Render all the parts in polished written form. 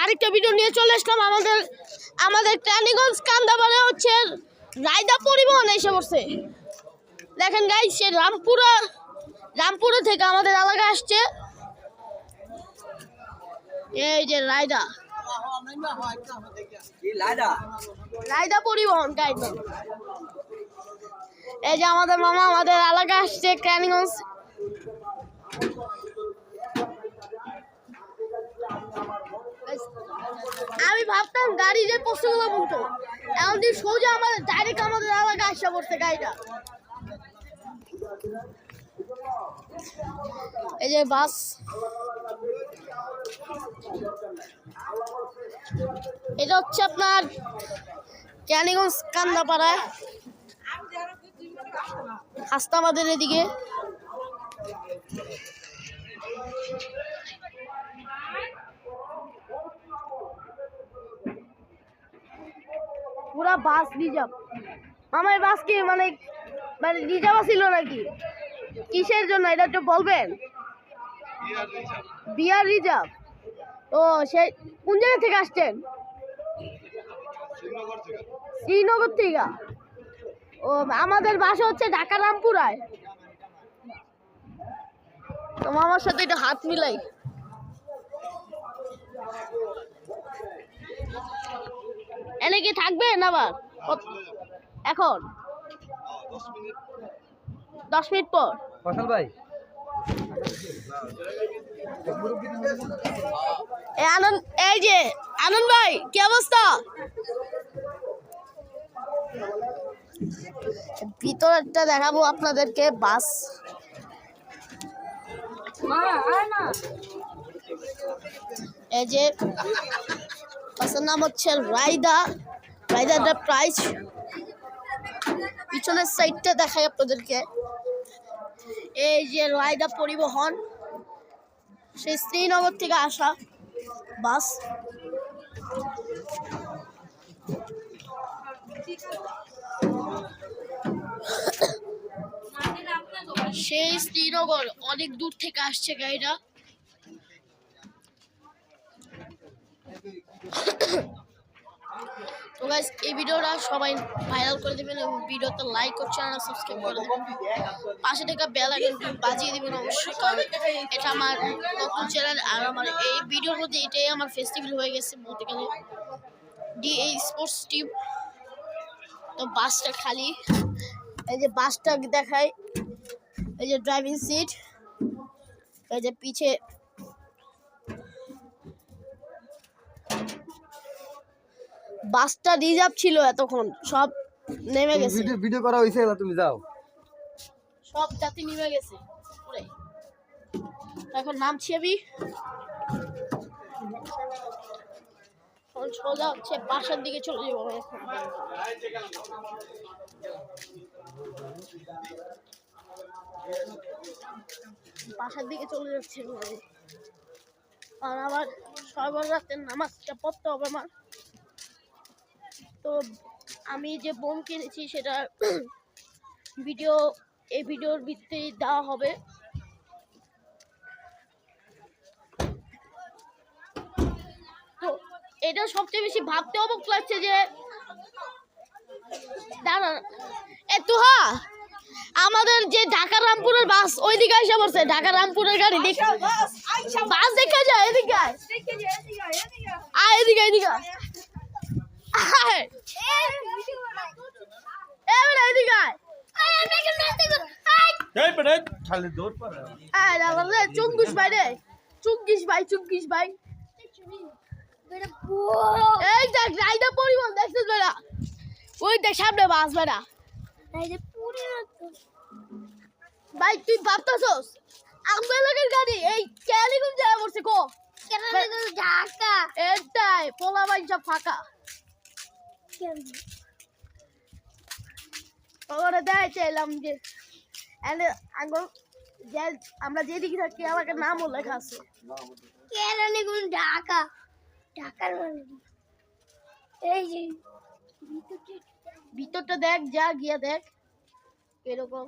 আরেকটা ভিডিও নিয়ে চলে আসলাম। আমাদের কেরানীগঞ্জ কান্দাপাড়ে হচ্ছে রায়দা পরিবহন এসে পড়ছে। দেখেন গাইস, সে রামপুরা থেকে আমাদের এলাকায় আসছে। এই যে রায়দা পরিবহন গাইড। এই যে আমাদের মামা আমাদের এলাকায় আসছে কেরানীগঞ্জ। আমি ভাবতাম গাড়ি যে পশ্চিমবঙ্গ বলতো, এখন দিয়ে সোজা আমাদের ডাইরেক্ট আমাদের এলাকায় আসা পড়ছে গাড়িটা। এই যে বাস, এটা হচ্ছে আপনার কেরানীগঞ্জ কান্দাপাড়ায় হাসনাবাদের এদিকে। পুরা বাস রিজার্ভ। আমার বাস কি মানে রিজার্ভ ছিল নাকি? কিসের জন্য এটা একটু বলবেন? বিয়ার রিজার্ভ। ও সেই কোন জায়গা থেকে আসছেন? শ্রীনগর থেকে। ও আমাদের বাসা হচ্ছে ঢাকা রামপুরায়। তো মামার সাথে একটু হাত মিলাই। এনে কি থাকবেন আবার এখন 10 মিনিট পর? ফসল ভাই এই যে আনন্দ ভাই, কি অবস্থা? ভিতরটা দেখাবো আপনাদেরকে। বাস এই যে বাসের নাম হচ্ছে রায়দা প্রাইস। পিছনের সাইডটা দেখাই আপনাদেরকে। এই যে রায়দা পরিবহন, সেই শ্রীনগর থেকে আসা বাস। সেই শ্রীনগর অনেক দূর থেকে আসছে গাড়িটা। তো গাইস, এই ভিডিওটা সবাই ভাইরাল করে দেবেন এবং ভিডিওতে লাইক ও চ্যানেল সাবস্ক্রাইব করে দেবেন। পাশে থেকে বেল আইকন বাজিয়ে দিবেন অবশ্যই, কারণ এটা আমার নতুন চ্যানেল। আর আমার এই ভিডিওর মধ্যে এটাই আমার ফেস্টিভ্যাল হয়ে গেছে বলতে গেলে, ডিএ স্পোর্টস টিম। তো বাসটা খালি। এই যে বাসটা দেখায়, এই যে ড্রাইভিং সিট, এই যে পিছে বাসটা রিজার্ভ ছিল, এতক্ষণ সব নেমে গেছে। ভিডিও করা হইছে না, তুমি যাও। সব যাত্রী নেমে গেছে পুরো। এখন নামছি আমি। সোজা হচ্ছে বাসার দিকে চলে যাবো এখন। বাসার দিকে চলে যাচ্ছে আর আবার সবার রাতের নামাজটা পড়তে হবে আমার। তো আমি যে বোম কিনেছি সেটা এই ভিডিওর ভিত্তি দেওয়া হবে। তো এটা সবচেয়ে বেশি ভাবতে অবাক লাগছে যে আমাদের যে ঢাকা রামপুরের বাস ওইদিকে এসে পড়ছে। ঢাকা রামপুরের গাড়ি বাস দেখা যায় এদিকে। এদিকে এদিকে চুঙ্গিস ভাই রে, চুঙ্গিস ভাই। এই দেখ রায়দা পরিবহন দেখছিস বেড়া, ওই দেখ সামনে বাস বেড়া। ভাই তুই ভাবতেছস আমার এলাকার গাড়ি এই কেরানীগঞ্জ যায় পড়ছে কো? ঢাকা এটাই পোলা ভাই সব ফাঁকা। ওরা দেয় চাইলাম যে আমরা যেদিকে থাকি এলাকার নামও লেখা আছে কেরানীগঞ্জ ঢাকা। ঢাকার এই যে ভিতরটা দেখ, যা গিয়া দেখ এরকম।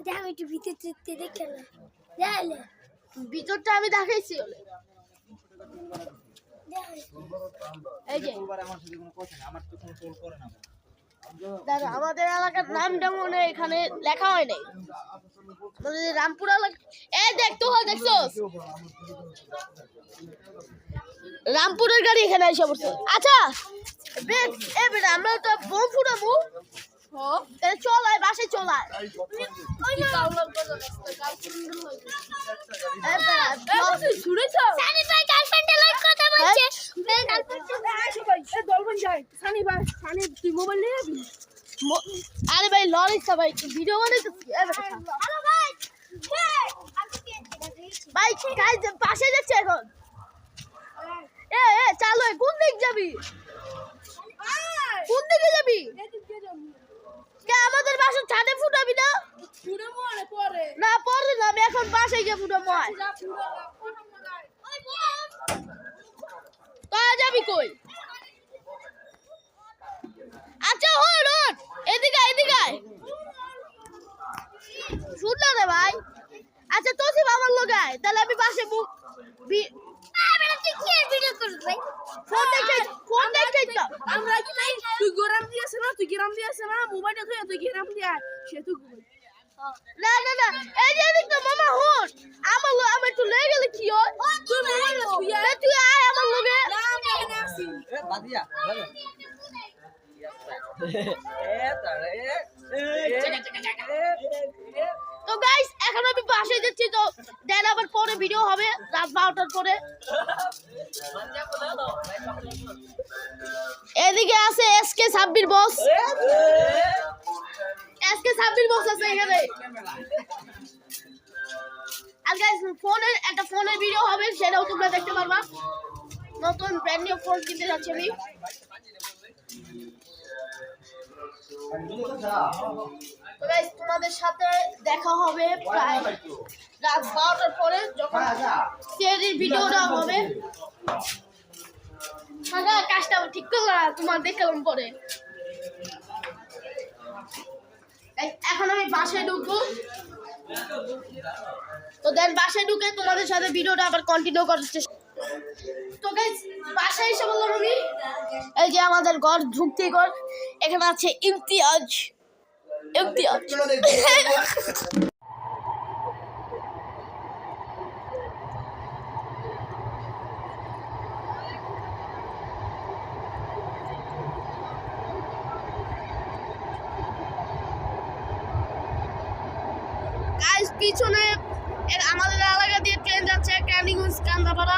দেখ একটু ভিতর দেখে না। ভিতরটা আমি দেখাইছি এই যে দেখো আমাদের এলাকার নামটা মনে হয় এখানে লেখা হয় নাই। আমাদের রামপুর এলাকা এই দেখতো দেখছো রামপুরের গাড়ি এখানে এসে পড়ছে। আচ্ছা বেটা আমরা তো বোম ফুটাবো চল আয় বাসে চল আয় আরে ভাই লরিস ভাই ভিডিও বানাইতেছি ভাই পাশে যাচ্ছে এখন চালু কোন দিক যাবি কোন দিকে যাবি আমাদের বাসার ছাদে ফুটাবি না না পরে না আমি এখন বাসায় গিয়ে ফুটাবো তোরা যাবি কই আচ্ছা হন এদিকে শুন না রে ভাই আচ্ছা তোসি বাবার লগায় তাহলে আমি বাসে না এই যে মামা হুন আমার একটু লেগে গেলে কি হয় তুই আয় আমার লগে তো গাইস এখন আমি বাসায় যাচ্ছি তো দেন আবার পরে ভিডিও হবে রাত 12টার পরে। এদিকে আছে এসকে সাব্বির বস আছে এখানে আর গাইস ফোনের ভিডিও হবে সেটাও তোমরা দেখতে পারবা। নতুন ব্র্যান্ড নিউ ফোন কিনতে যাচ্ছি আমি। তো গাইস তোমাদের সাথে দেখা হবে প্রায় রাত 12টার পরে যখন সিরিজের ভিডিওটা হবে। কাজটা ঠিক করলাম তোমার দেখলাম পরে। এখন আমি বাসায় ঢুকবো তো দেন বাসায় ঢুকে তোমাদের সাথে ভিডিওটা আবার কন্টিনিউ করার চেষ্টা। তো গাইস বাসায় এসে বললাম আমি এই যে আমাদের ঘর ঢুকতে ঘর এখানে আছে ইমতিয়াজ পিছনে আমাদের এলাকা দিয়ে ট্রেন যাচ্ছে ক্যান্ডিগঞ্জ কান্দাপাড়া।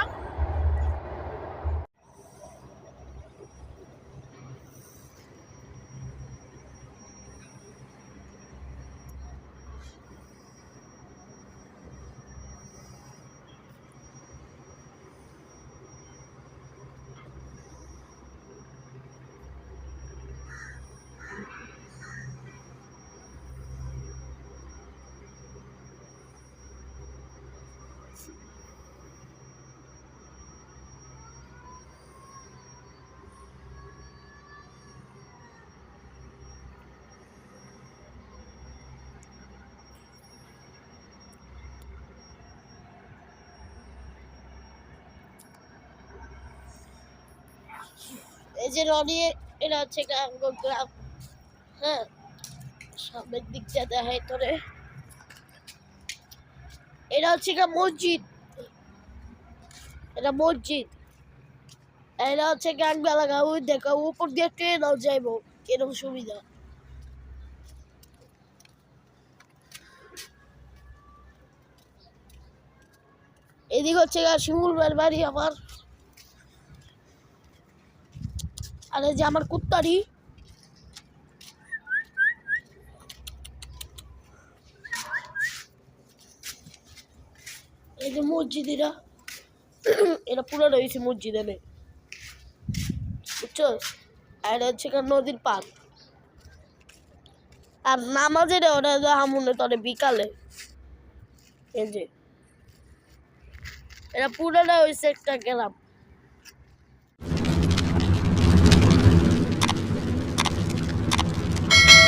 এই যে রনি এটা হচ্ছে গ্রাম হ্যাঁ সামনের দিকটা দেখায় তোরে এটা হচ্ছে মসজিদ এটা হচ্ছে গান এলাকা ওই দেখো উপর দিয়ে ট্রেনও যাইবো এরকম সুবিধা। এদিকে হচ্ছে শিমুল বাড়ি আমার আর এই যে আমার কুত্তারি এই যে মসজিদ এটা পুরো রয়েছে মসজিদ এনে বুঝছো আর হচ্ছে নদীর পার আর নামাজের ওটা হামুনে তরে বিকালে এই যে এটা পুরোটা হয়েছে একটা গ্রাম।